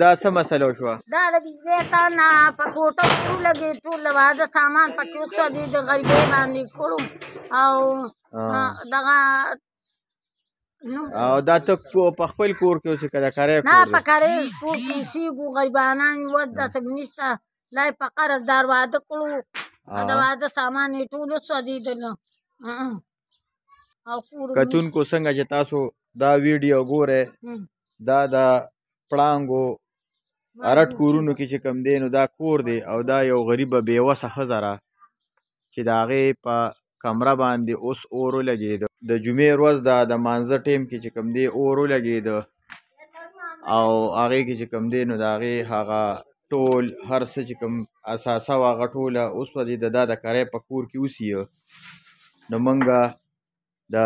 دا څه مسله وشوه؟ دا د بجلۍ تار نه په کوټه کې ولګېد، ټول د واده سامان پکې وسوځېد، د غریبۍ باندې کړو او دغه او دا ته په خپل کور کې اوسې که د کرۍ نه کور په دی؟ کرۍ کور کې اوسېږو، غریبانان یو داسې نشته، لا یې په قرض دار واده کړو او د واده سامان یې ټول وسوځېدله او کور کتونکو څنګه چې تاسو دا ویډیو ګورئ، دا د پړانګو ارټ کورونو کې چې کوم دی نو دا کور دی او دا یو غریبه بېوسه ښځه را چې د هغې په کمره باندې اوس اور ولګېده. د جمعې ورځ ده، د مانځه ټیم کې چې کوم دی اور ولګېده او هغې کې چې کوم دی نو د هغې هغه ټول هر څه چې کوم اثاثه وه هغه ټوله وسوځېده. دا د کرۍ په کور کې اوسیه. نو موږ د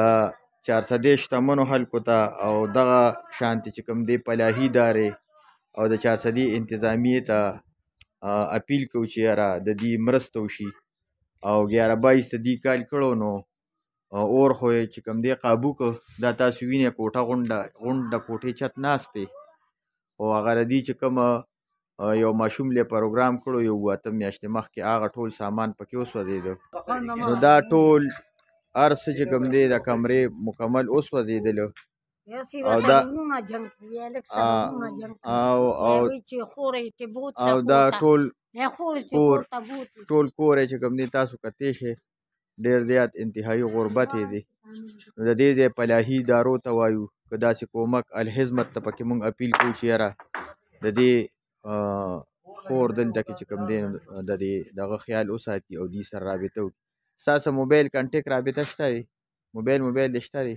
430 شتمنو خلکو ته او دغه شانتې چې کوم دی فلاحي ادارې او د 430 انتظامیې ته اپیل کوو چې یاره د دې مرسته وشي او 11/22 ته دې کال کړو نو اور خو یې چې کوم دی قابو که. دا تاسو وینئ کوټه غونډه کوټې چت ناست دی او هغه د دې چې کومه یو ماشوم لی پروګرام کړو یو 8 میاشتې مخکې هغه ټول سامان پکې وسوځېده. نو دا ټول هر څه چې کوم دی د کمرې مکمل وسوځېدله او دا او دا ټول کور یې چې کوم دی تاسو کتی شئ ډېر زیات انتهایي غربت یې دی. نو د دې ځای فلاحي ادارو ته وایو که داسې کومک الحزمت ته پکې موږ اپیل کوو چې یاره د دې خور دلته کې چې کوم دی د دې دغه خیال وساتي او دې سره رابطه وکړي. ستاسو موبایل کنټیکټ رابطه شته دی؟ موبایل دې شته دی؟